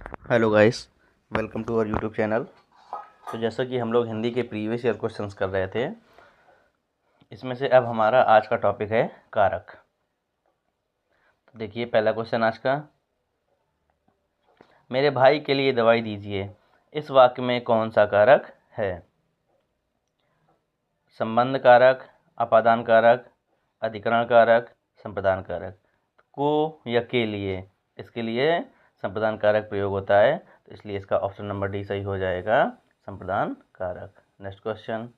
Hello guys, welcome to our YouTube channel. तो जैसा कि हम लोग हिंदी के प्रीवियस ईयर क्वेश्चंस कर रहे थे, इसमें से अब हमारा आज का टॉपिक है कारक। तो देखिए पहला क्वेश्चन आज का, मेरे भाई के लिए दवाई दीजिए। इस वाक्य में कौन सा कारक है? संबंध कारक, अपादान कारक, अधिकरण कारक, संप्रदान कारक। को या के लिए, इसके लिए संप्रदान कारक प्रयोग होता है, तो इसलिए इसका ऑप्शन नंबर डी सही हो जाएगा, संप्रदान कारक। नेक्स्ट क्वेश्चन,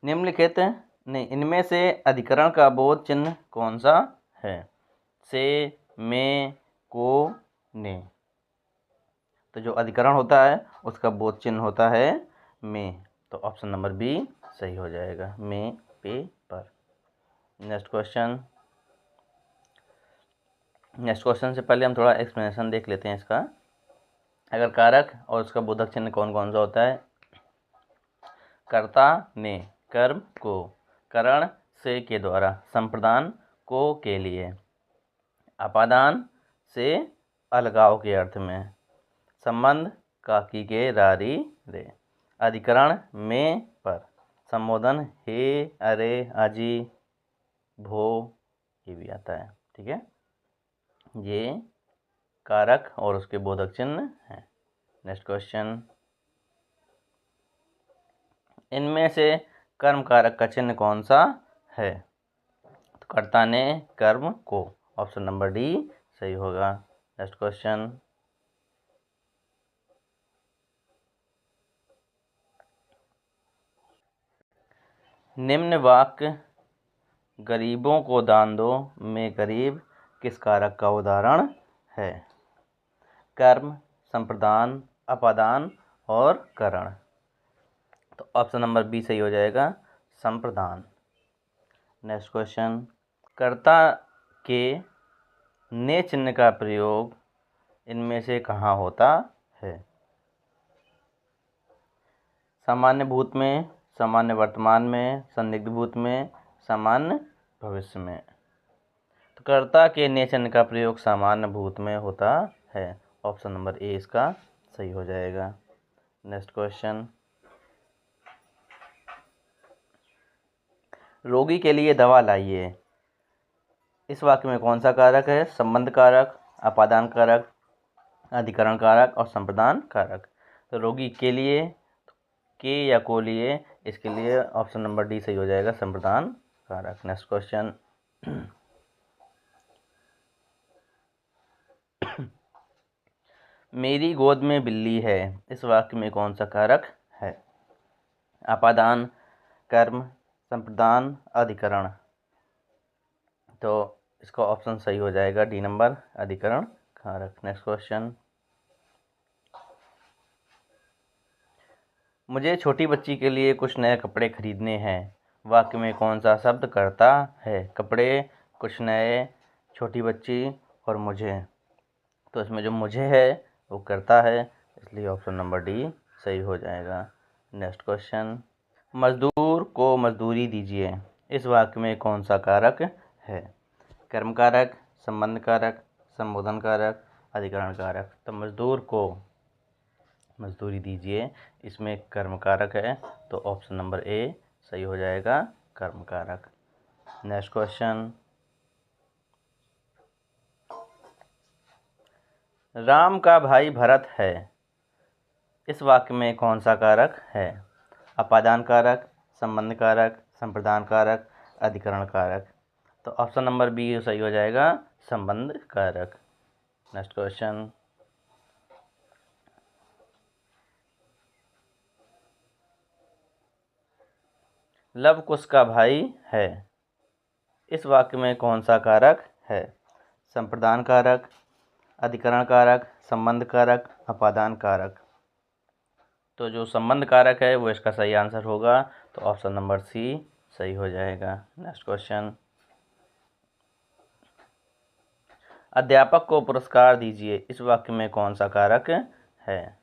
निम्नलिखित नहीं इनमें से अधिकरण का बोध चिन्ह कौन सा है? से, में, को, ने। तो जो अधिकरण होता है उसका बोध चिन्ह होता है में, तो ऑप्शन नंबर बी सही हो जाएगा, में, पे, पर। नेक्स्ट क्वेश्चन से पहले हम थोड़ा एक्सप्लेनेशन देख लेते हैं इसका। अगर कारक और उसका बोधक चिन्ह कौन कौन सा होता है? कर्ता ने कर्म को, करण से के द्वारा, संप्रदान को के लिए, अपादान से अलगाव के अर्थ में, संबंध का की के रारी रे, अधिकरण में पर, संबोधन हे, अरे, आजी, भो, ये भी आता है। ठीक है, ये कारक और उसके बोधक चिन्ह हैं। नेक्स्ट क्वेश्चन, इनमें से कर्म कारक का चिन्ह कौन सा है? तो कर्ता ने कर्म को, ऑप्शन नंबर डी सही होगा। नेक्स्ट क्वेश्चन, निम्न वाक्य गरीबों को दान दो में गरीब किस कारक का उदाहरण है? कर्म, संप्रदान, अपादान और करण। तो ऑप्शन नंबर बी सही हो जाएगा, संप्रदान। नेक्स्ट क्वेश्चन, कर्ता के ने चिन्ह का प्रयोग इनमें से कहाँ होता है? सामान्य भूत में, सामान्य वर्तमान में, संदिग्ध भूत में, सामान्य भविष्य में। तो कर्ता के ने चिन्ह का प्रयोग सामान्य भूत में होता है, ऑप्शन नंबर ए इसका सही हो जाएगा। नेक्स्ट क्वेश्चन, रोगी के लिए दवा लाइए। इस वाक्य में कौन सा कारक है? संबंध कारक, अपादान कारक, अधिकरण कारक और संप्रदान कारक। तो रोगी के लिए, के या को लिए, इसके लिए ऑप्शन नंबर डी सही हो जाएगा, संप्रदान कारक। नेक्स्ट क्वेश्चन, मेरी गोद में बिल्ली है। इस वाक्य में कौन सा कारक है? अपादान, कर्म, संप्रदान, अधिकरण। तो इसका ऑप्शन सही हो जाएगा डी नंबर, अधिकरण कारक। नेक्स्ट क्वेश्चन, मुझे छोटी बच्ची के लिए कुछ नए कपड़े खरीदने हैं। वाक्य में कौन सा शब्द करता है? कपड़े, कुछ नए, छोटी बच्ची और मुझे। तो इसमें जो मुझे है वो करता है, इसलिए ऑप्शन नंबर डी सही हो जाएगा। नेक्स्ट क्वेश्चन, मजदूर को मजदूरी दीजिए। इस वाक्य में कौन सा कारक है? कर्म कारक, संबंध कारक, संबोधन कारक, अधिकरण कारक। तो मजदूर को मजदूरी दीजिए, इसमें कर्म कारक है, तो ऑप्शन नंबर ए सही हो जाएगा, कर्म कारक। नेक्स्ट क्वेश्चन, राम का भाई भरत है। इस वाक्य में कौन सा कारक है? अपादान कारक, संबंध कारक, संप्रदान कारक, अधिकरण कारक। तो ऑप्शन नंबर बी सही हो जाएगा, संबंध कारक। नेक्स्ट क्वेश्चन, लव कुश का भाई है। इस वाक्य में कौन सा कारक है? संप्रदान कारक, अधिकरण कारक, संबंध कारक, अपादान कारक। तो जो संबंध कारक है वो इसका सही आंसर होगा, तो ऑप्शन नंबर सी सही हो जाएगा। नेक्स्ट क्वेश्चन, अध्यापक को पुरस्कार दीजिए। इस वाक्य में कौन सा कारक है?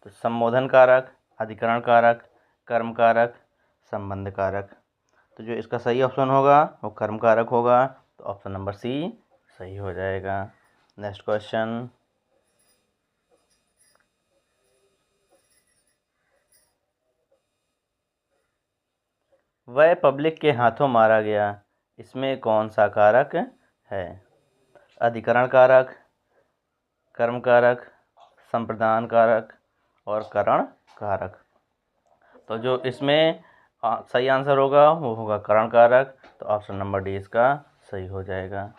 तो संबोधन कारक, अधिकरण कारक, कर्म कारक, संबंध कारक। तो जो इसका सही ऑप्शन होगा वो कर्म कारक होगा, तो ऑप्शन नंबर सी सही हो जाएगा। नेक्स्ट क्वेश्चन, वह पब्लिक के हाथों मारा गया, इसमें कौन सा कारक है? अधिकरण कारक, कर्म कारक, संप्रदान कारक और करण कारक। तो जो इसमें सही आंसर होगा वो होगा करण कारक। तो ऑप्शन नंबर डी इसका सही हो जाएगा।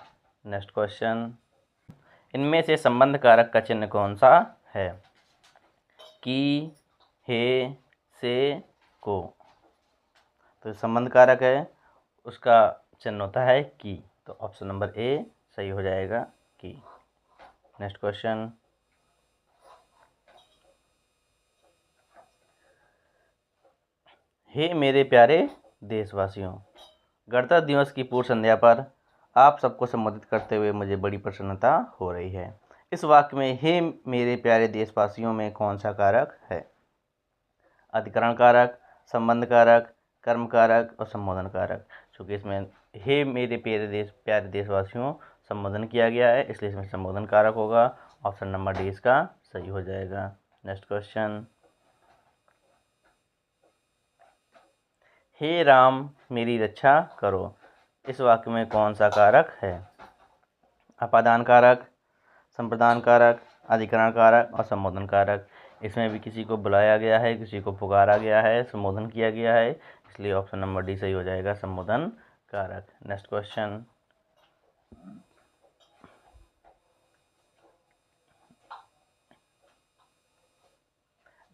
नेक्स्ट क्वेश्चन, इनमें से संबंध कारक का चिन्ह कौन सा है? की, हे, से, को। तो संबंध कारक है उसका चिन्ह होता है की। तो ऑप्शन नंबर ए सही हो जाएगा की। नेक्स्ट क्वेश्चन, हे मेरे प्यारे देशवासियों, गणतंत्र दिवस की पूर्व संध्या पर आप सबको संबोधित करते हुए मुझे बड़ी प्रसन्नता हो रही है। इस वाक्य में हे मेरे प्यारे देशवासियों में कौन सा कारक है? अधिकरण कारक, संबंध कारक, कर्म कारक और संबोधन कारक। चूँकि इसमें हे मेरे प्यारे देशवासियों संबोधन किया गया है, इसलिए इसमें संबोधन कारक होगा। ऑप्शन नंबर डी इसका सही हो जाएगा। नेक्स्ट क्वेश्चन, हे राम मेरी रक्षा करो, इस वाक्य में कौन सा कारक है? अपादान कारक, संप्रदान कारक, अधिकरण कारक और संबोधन कारक। इसमें भी किसी को बुलाया गया है, किसी को पुकारा गया है, संबोधन किया गया है, इसलिए ऑप्शन नंबर डी सही हो जाएगा, संबोधन कारक। नेक्स्ट क्वेश्चन,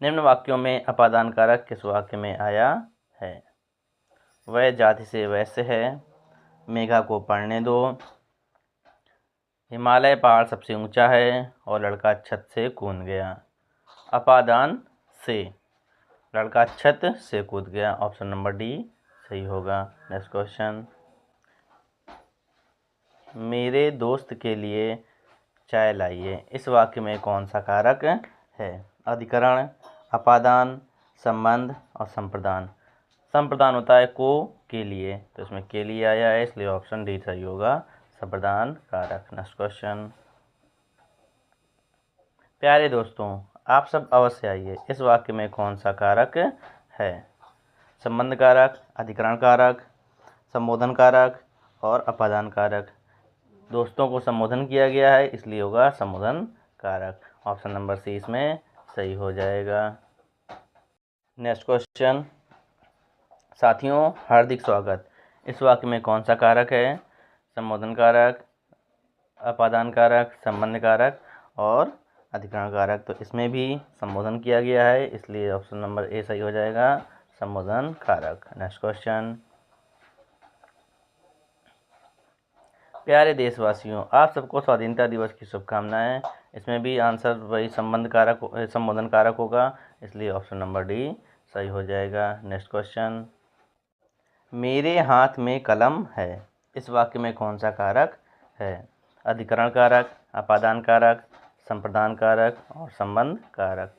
निम्न वाक्यों में अपादान कारक किस वाक्य में आया है? वह जाति से वैश्य है, मेघा को पढ़ने दो, हिमालय पहाड़ सबसे ऊंचा है और लड़का छत से कूद गया। अपादान से, लड़का छत से कूद गया। ऑप्शन नंबर डी सही होगा। नेक्स्ट क्वेश्चन, मेरे दोस्त के लिए चाय लाइए, इस वाक्य में कौन सा कारक है? अधिकरण, अपादान, संबंध और संप्रदान। संप्रदान होता है को के लिए, तो इसमें के लिए आया है, इसलिए ऑप्शन डी सही होगा, संप्रदान कारक। नेक्स्ट क्वेश्चन, प्यारे दोस्तों आप सब अवश्य आइए, इस वाक्य में कौन सा कारक है? संबंध कारक, अधिकरण कारक, संबोधन कारक और अपादान कारक। दोस्तों को संबोधन किया गया है, इसलिए होगा संबोधन कारक। ऑप्शन नंबर सी इसमें सही हो जाएगा। नेक्स्ट क्वेश्चन, साथियों हार्दिक स्वागत, इस वाक्य में कौन सा कारक है? संबोधन कारक, अपादान कारक, संबंध कारक और अधिकरण कारक। तो इसमें भी संबोधन किया गया है, इसलिए ऑप्शन नंबर ए सही हो जाएगा, संबोधन कारक। नेक्स्ट क्वेश्चन, प्यारे देशवासियों आप सबको स्वाधीनता दिवस की शुभकामनाएं। इसमें भी आंसर वही संबंध कारक संबोधन कारक होगा, इसलिए ऑप्शन नंबर डी सही हो जाएगा। नेक्स्ट क्वेश्चन, मेरे हाथ में कलम है, इस वाक्य में कौन सा कारक है? अधिकरण कारक, अपादान कारक, संप्रदान कारक और संबंध कारक।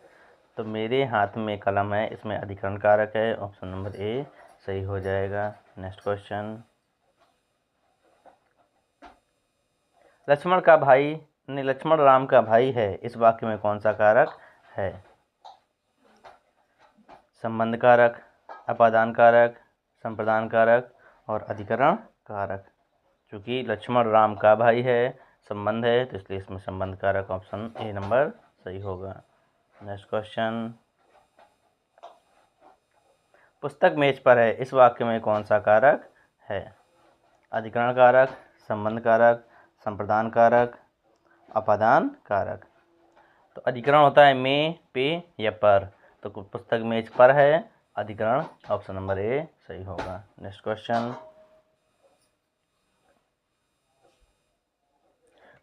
तो मेरे हाथ में कलम है, इसमें अधिकरण कारक है, ऑप्शन नंबर ए सही हो जाएगा। नेक्स्ट क्वेश्चन, लक्ष्मण का भाई लक्ष्मण राम का भाई है, इस वाक्य में कौन सा कारक है? संबंध कारक, अपादान कारक, संप्रदान कारक और अधिकरण कारक। चूँकि लक्ष्मण राम का भाई है, संबंध है, तो इसलिए इसमें संबंध कारक ऑप्शन ए नंबर सही होगा। नेक्स्ट क्वेश्चन, पुस्तक मेज पर है, इस वाक्य में कौन सा कारक है? अधिकरण कारक, संबंध कारक, संप्रदान कारक, अपादान कारक। तो अधिकरण होता है में, पे या पर, तो पुस्तक मेज पर है, अधिकरण ऑप्शन नंबर ए सही होगा। नेक्स्ट क्वेश्चन,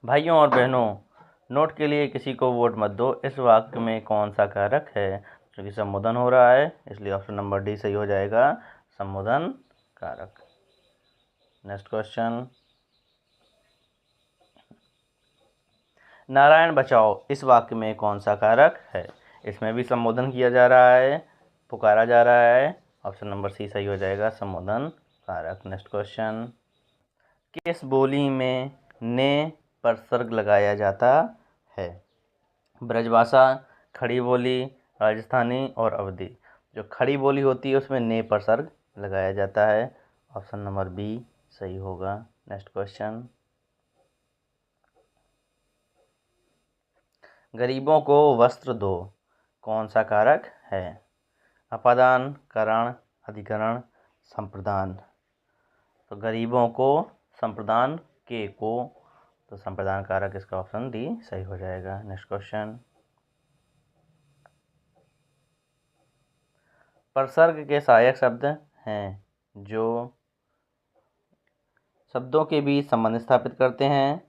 भाइयों और बहनों नोट के लिए किसी को वोट मत दो, इस वाक्य में कौन सा कारक है? क्योंकि संबोधन हो रहा है, इसलिए ऑप्शन नंबर डी सही हो जाएगा, संबोधन कारक। नेक्स्ट क्वेश्चन, नारायण बचाओ, इस वाक्य में कौन सा कारक है? इसमें भी संबोधन किया जा रहा है, पुकारा जा रहा है, ऑप्शन नंबर सी सही हो जाएगा, संबोधन कारक। नेक्स्ट क्वेश्चन, किस बोली में ने पर सर्ग लगाया जाता है? ब्रजभाषा, खड़ी बोली, राजस्थानी और अवधी। जो खड़ी बोली होती है उसमें ने पर सर्ग लगाया जाता है। ऑप्शन नंबर बी सही होगा। नेक्स्ट क्वेश्चन, गरीबों को वस्त्र दो कौन सा कारक है? अपादान, करण, अधिकरण, संप्रदान। तो गरीबों को, संप्रदान के को, तो संप्रदान कारक इसका ऑप्शन डी सही हो जाएगा। नेक्स्ट क्वेश्चन, परसर्ग के सहायक शब्द हैं जो शब्दों के बीच संबंध स्थापित करते हैं,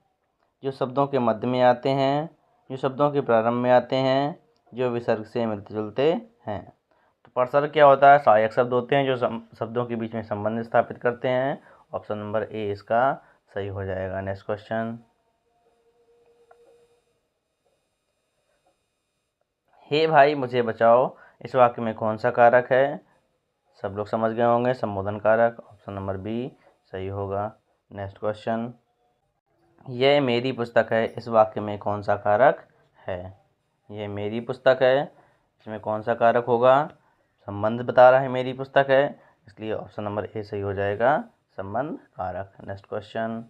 जो शब्दों के मध्य में आते हैं, जो शब्दों के प्रारंभ में आते हैं, जो विसर्ग से मिलते जुलते हैं। तो परसर्ग क्या होता है? सहायक शब्द होते हैं जो शब्दों के बीच में संबंध स्थापित करते हैं। ऑप्शन नंबर ए इसका सही हो जाएगा। नेक्स्ट क्वेश्चन, हे भाई मुझे बचाओ इस वाक्य में कौन सा कारक है? सब लोग समझ गए होंगे, संबोधन कारक। ऑप्शन नंबर बी सही होगा। नेक्स्ट क्वेश्चन, यह मेरी पुस्तक है इस वाक्य में कौन सा कारक है? यह मेरी पुस्तक है, इसमें कौन सा कारक होगा? संबंध बता रहा है मेरी पुस्तक है, इसलिए ऑप्शन नंबर ए सही हो जाएगा, संबंध कारक। नेक्स्ट क्वेश्चन,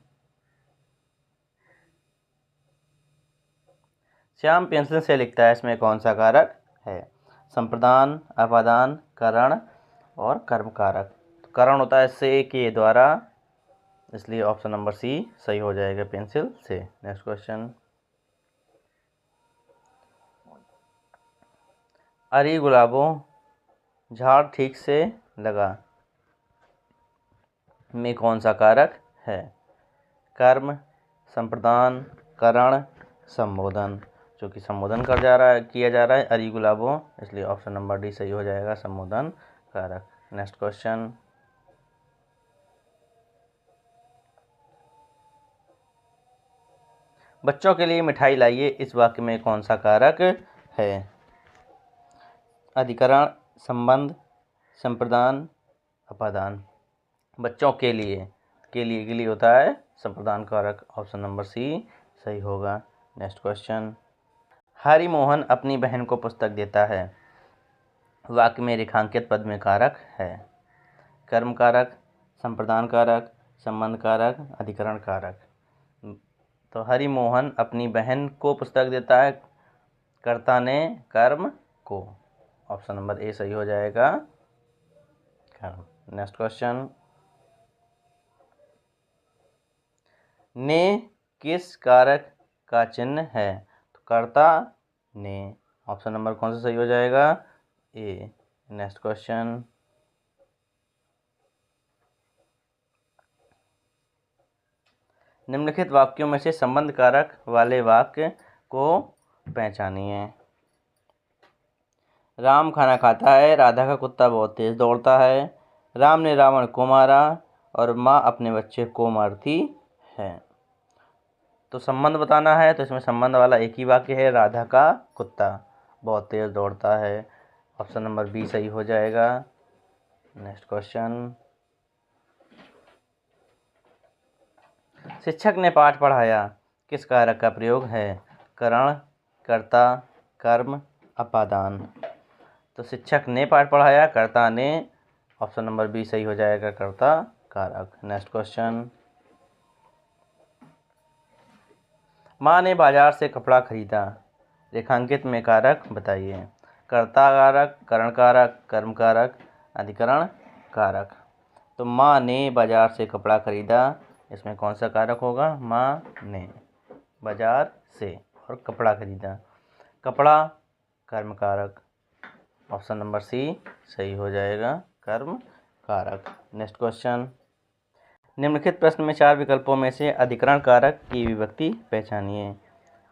श्याम पेंसिल से लिखता है, इसमें कौन सा कारक है? संप्रदान, अपादान, करण और कर्म कारक। तो करण होता है से के द्वारा, इसलिए ऑप्शन नंबर सी सही हो जाएगा, पेंसिल से। नेक्स्ट क्वेश्चन, अरे गुलाबों झाड़ ठीक से लगा में कौन सा कारक है? कर्म, संप्रदान, करण, संबोधन। जो कि संबोधन किया जा रहा है अरे गुलाबों, इसलिए ऑप्शन नंबर डी सही हो जाएगा, संबोधन कारक। नेक्स्ट क्वेश्चन, बच्चों के लिए मिठाई लाइए इस वाक्य में कौन सा कारक है? अधिकरण, संबंध, संप्रदान, अपादान। बच्चों के लिए होता है संप्रदान कारक। ऑप्शन नंबर सी सही होगा। नेक्स्ट क्वेश्चन, हरि मोहन अपनी बहन को पुस्तक देता है वाक्य में रेखांकित पद में कारक है? कर्म कारक, संप्रदान कारक, संबंध कारक, अधिकरण कारक। तो हरि मोहन अपनी बहन को पुस्तक देता है, कर्ता ने कर्म को। ऑप्शन नंबर ए सही हो जाएगा, कर्म। नेक्स्ट क्वेश्चन, ने किस कारक का चिन्ह है? तो कर्ता ने। ऑप्शन नंबर कौन सा सही हो जाएगा? ए। नेक्स्ट क्वेश्चन, निम्नलिखित वाक्यों में से संबंध कारक वाले वाक्य को पहचानिए। राम खाना खाता है, राधा का कुत्ता बहुत तेज दौड़ता है, राम ने रावण को मारा और माँ अपने बच्चे को मारती है। तो संबंध बताना है, तो इसमें संबंध वाला एक ही वाक्य है, राधा का कुत्ता बहुत तेज दौड़ता है। ऑप्शन नंबर बी सही हो जाएगा। नेक्स्ट क्वेश्चन, शिक्षक ने पाठ पढ़ाया किस कारक का प्रयोग है? करण, कर्ता, कर्म, अपादान। तो शिक्षक ने पाठ पढ़ाया, कर्ता ने। ऑप्शन नंबर बी सही हो जाएगा, कर्ता कारक। नेक्स्ट क्वेश्चन, माँ ने बाजार से कपड़ा खरीदा, रेखांकित में कारक बताइए। कर्ता कारक, करण कारक, कर्म कारक, अधिकरण कारक। तो माँ ने बाजार से कपड़ा खरीदा, इसमें कौन सा कारक होगा? माँ ने बाजार से और कपड़ा खरीदा। कपड़ा कर्म कारक। ऑप्शन नंबर सी सही हो जाएगा, कर्म कारक। नेक्स्ट क्वेश्चन, निम्नलिखित प्रश्न में 4 विकल्पों में से अधिकरण कारक की विभक्ति पहचानिए।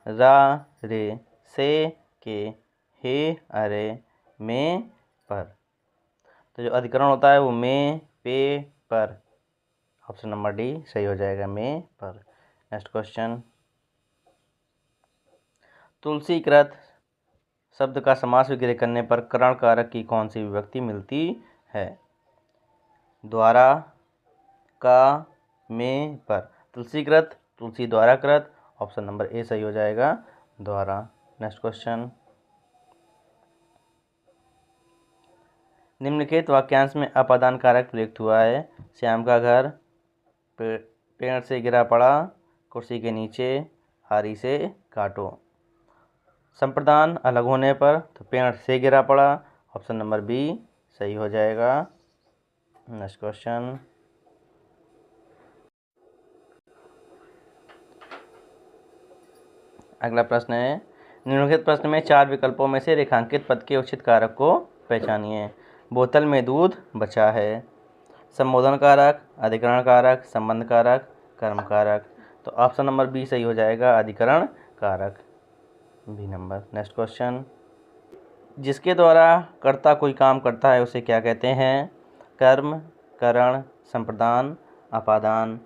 रा, रे, से, के, हे, अरे, में, पर। तो जो अधिकरण होता है वो में, पे, पर। ऑप्शन नंबर डी सही हो जाएगा, में, पर। नेक्स्ट क्वेश्चन, तुलसीकृत शब्द का समास विग्रह करने पर करण कारक की कौन सी विभक्ति मिलती है? द्वारा, का, में, पर। तुलसीकृत, तुलसी द्वारा कृत। ऑप्शन नंबर ए सही हो जाएगा, द्वारा। नेक्स्ट क्वेश्चन, निम्नलिखित वाक्यांश में अपादान कारक प्रयुक्त हुआ है। श्याम का घर पेड़ से गिरा पड़ा, कुर्सी के नीचे, हारी से काटो। संप्रदान अलग होने पर तो पेड़ से गिरा पड़ा। ऑप्शन नंबर बी सही हो जाएगा। नेक्स्ट क्वेश्चन, अगला प्रश्न है, निम्नलिखित प्रश्न में 4 विकल्पों में से रेखांकित पद के उचित कारक को पहचानिए। बोतल में दूध बचा है। संबोधन कारक, अधिकरण कारक, संबंध कारक, कर्म कारक। तो ऑप्शन नंबर बी सही हो जाएगा, अधिकरण कारक, बी नंबर। नेक्स्ट क्वेश्चन, जिसके द्वारा कर्ता कोई काम करता है उसे क्या कहते हैं। कर्म, करण, संप्रदान, अपादान।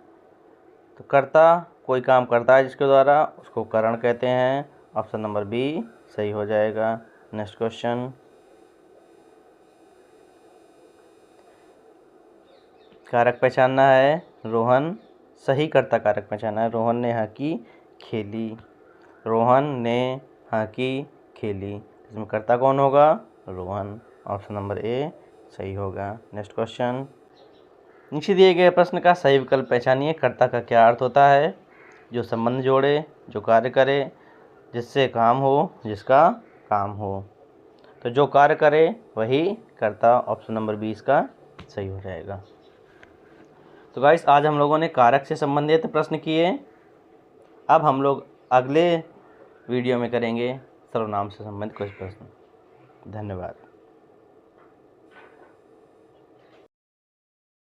तो कर्ता कोई काम करता है जिसके द्वारा, उसको करण कहते हैं। ऑप्शन नंबर बी सही हो जाएगा। नेक्स्ट क्वेश्चन, कारक पहचानना है। रोहन, सही कर्ता कारक पहचानना है। रोहन ने हॉकी खेली। रोहन ने हॉकी खेली, इसमें कर्ता कौन होगा, रोहन। ऑप्शन नंबर ए सही होगा। नेक्स्ट क्वेश्चन, नीचे दिए गए प्रश्न का सही विकल्प पहचानिए। कर्ता का क्या अर्थ होता है। जो संबंध जोड़े, जो कार्य करे, जिससे काम हो, जिसका काम हो। तो जो कार्य करे वही कर्ता। ऑप्शन नंबर 20 का सही हो जाएगा। तो गाइस, आज हम लोगों ने कारक से संबंधित प्रश्न किए। अब हम लोग अगले वीडियो में करेंगे सर्वनाम से संबंधित कुछ प्रश्न। धन्यवाद।